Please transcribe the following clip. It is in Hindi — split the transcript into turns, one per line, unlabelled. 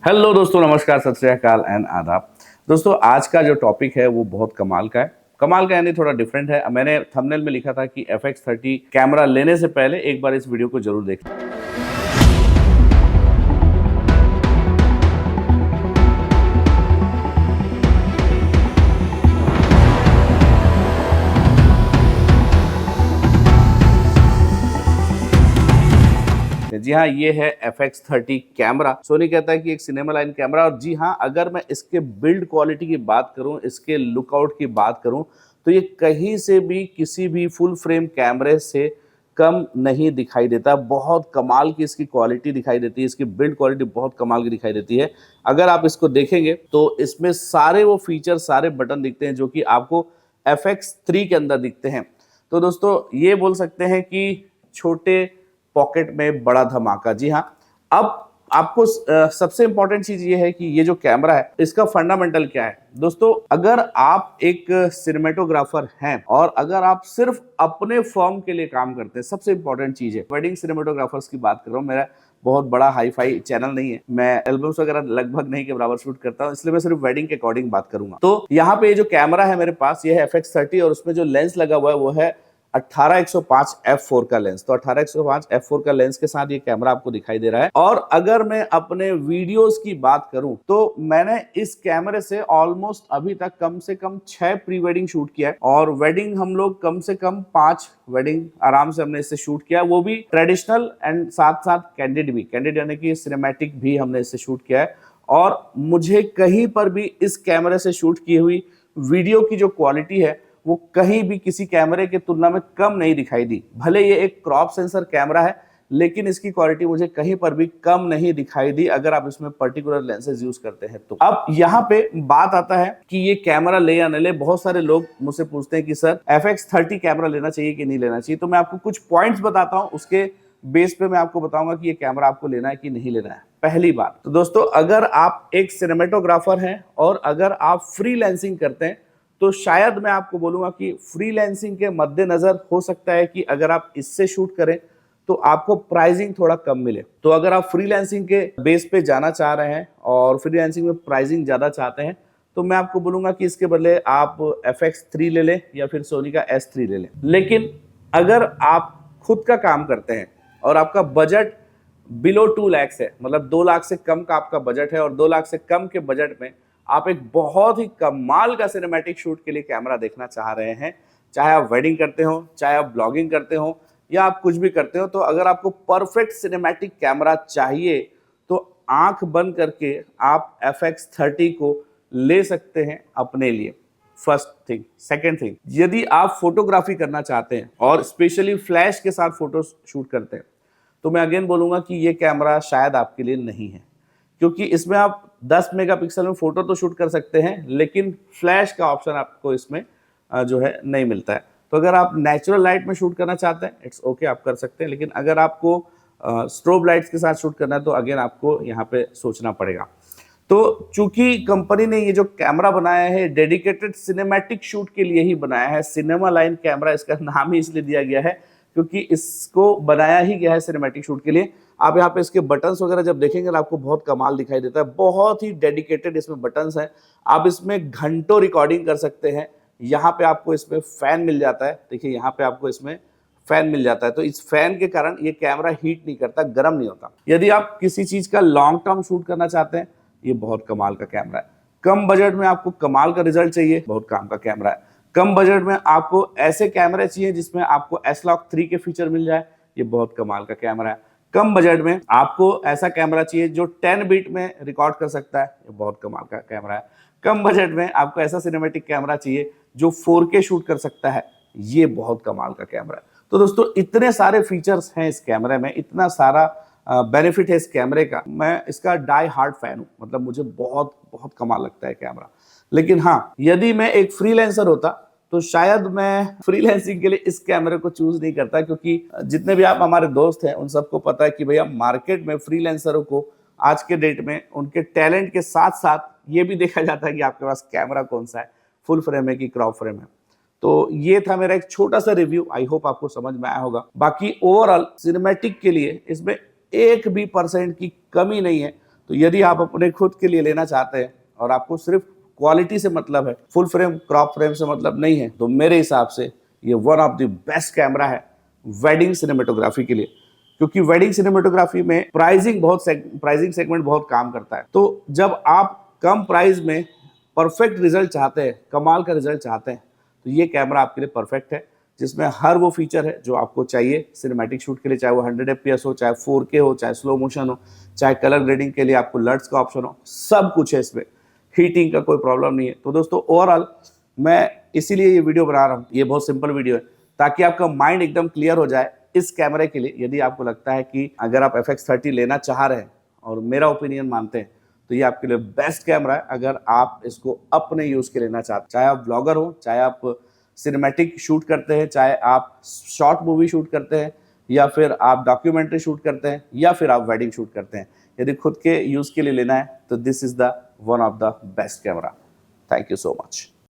हेलो दोस्तों, नमस्कार, सत श्री अकाल एंड आदाब। दोस्तों, आज का जो टॉपिक है वो बहुत कमाल का है। कमाल का यानी थोड़ा डिफरेंट है। मैंने थंबनेल में लिखा था कि FX30 कैमरा लेने से पहले एक बार इस वीडियो को जरूर देखें। जी हाँ, ये है FX30 कैमरा। सोनी कहता है कि एक सिनेमा लाइन कैमरा। और जी हाँ, अगर मैं इसके बिल्ड क्वालिटी की बात करूं, इसके लुकआउट की बात करूं, तो ये कहीं से भी किसी भी फुल फ्रेम कैमरे से कम नहीं दिखाई देता। बहुत कमाल की इसकी क्वालिटी दिखाई देती है, इसकी बिल्ड क्वालिटी बहुत कमाल की दिखाई देती है। अगर आप इसको देखेंगे तो इसमें सारे वो फीचर, सारे बटन दिखते हैं जो कि आपको FX3 के अंदर दिखते हैं। तो दोस्तों, ये बोल सकते हैं कि छोटे पॉकेट में बड़ा धमाका। जी हाँ, अब आपको सबसे इंपॉर्टेंट चीज ये है कि ये जो कैमरा है इसका फंडामेंटल क्या है। दोस्तों, अगर आप एक सिनेमेटोग्राफर हैं और अगर आप सिर्फ अपने फर्म के लिए काम करते हैं, सबसे इंपॉर्टेंट चीज है, वेडिंग सिनेमेटोग्राफर्स की बात कर रहा हूँ। मेरा बहुत बड़ा हाई फाई चैनल नहीं है, मैं एल्बम्स वगैरह लगभग नहीं के बराबर शूट करता हूँ, इसलिए मैं सिर्फ वेडिंग के अकॉर्डिंग बात करूंगा। तो यहाँ पे ये जो कैमरा है मेरे पास, ये है FX30 और उसमें जो लेंस लगा हुआ है वो है 18105 f4 का लेंस। तो 18105 f4 का लेंस के साथ ये कैमरा आपको दिखाई दे रहा है। और अगर मैं अपने वीडियोस की बात करूं तो मैंने इस कैमरे से ऑलमोस्ट अभी तक कम से कम 6 प्री वेडिंग शूट किया है और वेडिंग हम लोग कम से कम 5 वेडिंग आराम से हमने इससे शूट किया है, वो भी ट्रेडिशनल एंड साथ साथ कैंडिड भी, कैंडिड यानी कि सिनेमैटिक भी हमने इससे शूट किया है। और मुझे कहीं पर भी इस कैमरे से शूट की हुई वीडियो की जो क्वालिटी है वो कहीं भी किसी कैमरे की तुलना में कम नहीं दिखाई दी। भले ये एक क्रॉप सेंसर कैमरा है, लेकिन इसकी क्वालिटी मुझे कहीं पर भी कम नहीं दिखाई दी अगर आप इसमें पर्टिकुलर लेंसेज यूज करते हैं तो। अब यहाँ पे बात आता है कि ये कैमरा ले या न ले। बहुत सारे लोग मुझसे पूछते हैं कि सर FX30 कैमरा लेना चाहिए कि नहीं लेना चाहिए। तो मैं आपको कुछ पॉइंट्स बताता हूँ, उसके बेस पे मैं आपको बताऊंगा कि ये कैमरा आपको लेना है कि नहीं लेना है। पहली बात तो दोस्तों, अगर आप एक सिनेमेटोग्राफर हैं और अगर आप फ्रीलांसिंग करते हैं तो शायद मैं आपको बोलूंगा कि फ्रीलांसिंग के मद्देनजर हो सकता है कि अगर आप इससे शूट करें तो आपको प्राइसिंग थोड़ा कम मिले। तो अगर आप फ्रीलांसिंग के बेस पे जाना चाह रहे हैं और फ्रीलांसिंग में प्राइसिंग ज्यादा चाहते हैं तो मैं आपको बोलूंगा कि इसके बदले आप FX3 ले लें या फिर सोनी का S3 ले लें। लेकिन अगर आप खुद का काम करते हैं और आपका बजट बिलो 2 लाख है, मतलब 2 लाख से कम का आपका बजट है और 2 लाख से कम के बजट में आप एक बहुत ही कमाल का सिनेमैटिक शूट के लिए कैमरा देखना चाह रहे हैं, चाहे आप वेडिंग करते हो, चाहे आप ब्लॉगिंग करते हो या आप कुछ भी करते हो, तो अगर आपको परफेक्ट सिनेमैटिक कैमरा चाहिए तो आंख बंद करके आप FX30 को ले सकते हैं अपने लिए। First thing. सेकेंड थिंग, यदि आप फोटोग्राफी करना चाहते हैं और स्पेशली फ्लैश के साथ फोटो शूट करते हैं तो मैं अगेन बोलूंगा कि ये कैमरा शायद आपके लिए नहीं है, क्योंकि इसमें आप 10 मेगापिक्सल में फोटो तो शूट कर सकते हैं लेकिन फ्लैश का ऑप्शन आपको इसमें जो है नहीं मिलता है। तो अगर आप नेचुरल लाइट में शूट करना चाहते हैं, इट्स ओके, आप कर सकते हैं। लेकिन अगर आपको स्ट्रोब लाइट्स के साथ शूट करना है तो अगेन आपको यहाँ पे सोचना पड़ेगा। तो चूंकि कंपनी ने ये जो कैमरा बनाया है डेडिकेटेड सिनेमैटिक शूट के लिए ही बनाया है, सिनेमा लाइन कैमरा इसका नाम ही इसलिए दिया गया है क्योंकि इसको बनाया ही गया है सिनेमैटिक शूट के लिए। आप यहाँ पे इसके बटन्स वगैरह जब देखेंगे तो आपको बहुत कमाल दिखाई देता है, बहुत ही डेडिकेटेड इसमें बटन्स हैं। आप इसमें घंटों रिकॉर्डिंग कर सकते हैं। यहाँ पे आपको इसमें फैन मिल जाता है, देखिए यहाँ पे आपको इसमें फैन मिल जाता है। तो इस फैन के कारण ये कैमरा हीट नहीं करता, गर्म नहीं होता। यदि आप किसी चीज का लॉन्ग टर्म शूट करना चाहते हैं, ये बहुत कमाल का कैमरा है। कम बजट में आपको कमाल का रिजल्ट चाहिए, बहुत काम का कैमरा है। कम बजट में आपको ऐसे कैमरे चाहिए जिसमें आपको S-Log3 के फीचर मिल जाए, ये बहुत कमाल का कैमरा है। कम बजट में आपको ऐसा कैमरा चाहिए जो 10 बीट में रिकॉर्ड कर सकता है, ये बहुत कमाल का कैमरा है। कम बजट में आपको ऐसा सिनेमैटिक कैमरा चाहिए जो 4K शूट कर सकता है, ये बहुत कमाल का कैमरा है। तो दोस्तों, इतने सारे फीचर्स हैं इस कैमरे में, इतना सारा बेनिफिट है इस कैमरे का। मैं इसका डाई हार्ड फैन हूँ, मतलब मुझे बहुत बहुत कमाल लगता है कैमरा। लेकिन हाँ, यदि मैं एक फ्रीलांसर होता तो शायद मैं फ्रीलांसिंग के लिए इस कैमरे को चूज नहीं करता, क्योंकि जितने भी आप हमारे दोस्त हैं उन सबको पता है कि भैया मार्केट में फ्रीलांसरों को आज के डेट में उनके टैलेंट के साथ साथ ये भी देखा जाता है कि आपके पास कैमरा कौन सा है, फुल फ्रेम है कि क्रॉप फ्रेम है। तो ये था मेरा एक छोटा सा रिव्यू, आई होप आपको समझ में आया होगा। बाकी ओवरऑल सिनेमैटिक के लिए इसमें 1% की कमी नहीं है। तो यदि आप अपने खुद के लिए लेना चाहते हैं और आपको सिर्फ क्वालिटी से मतलब है, फुल फ्रेम क्रॉप फ्रेम से मतलब नहीं है, तो मेरे हिसाब से ये one of the best camera है वेडिंग सिनेमेटोग्राफी के लिए, क्योंकि वेडिंग सिनेमेटोग्राफी में प्राइसिंग सेगमेंट बहुत काम करता है। तो जब आप कम प्राइस में परफेक्ट रिजल्ट चाहते हैं, कमाल का रिजल्ट चाहते हैं, तो ये कैमरा आपके लिए परफेक्ट है, जिसमें हर वो फीचर है जो आपको चाहिए सिनेमैटिक शूट के लिए, चाहे वो 100 FPS हो, चाहे 4K हो, चाहे स्लो मोशन हो, चाहे कलर ग्रेडिंग के लिए आपको लर्ट्स का ऑप्शन हो, सब कुछ है इसमें। हीटिंग का कोई प्रॉब्लम नहीं है। तो दोस्तों ओवरऑल मैं इसीलिए ये वीडियो बना रहा हूँ, ये बहुत सिंपल वीडियो है ताकि आपका माइंड एकदम क्लियर हो जाए इस कैमरे के लिए। यदि आपको लगता है कि अगर आप FX30 लेना चाह रहे हैं और मेरा ओपिनियन मानते हैं, तो ये आपके लिए बेस्ट कैमरा है अगर आप इसको अपने यूज के लेना चाहते हैं। चाहे आप ब्लॉगर हो, चाहे आप सिनेमैटिक शूट करते हैं, चाहे आप शॉर्ट मूवी शूट करते हैं, या फिर आप डॉक्यूमेंट्री शूट करते हैं, या फिर आप वेडिंग शूट करते हैं, यदि खुद के यूज के लिए लेना है तो this is the one of the best camera. Thank you so much.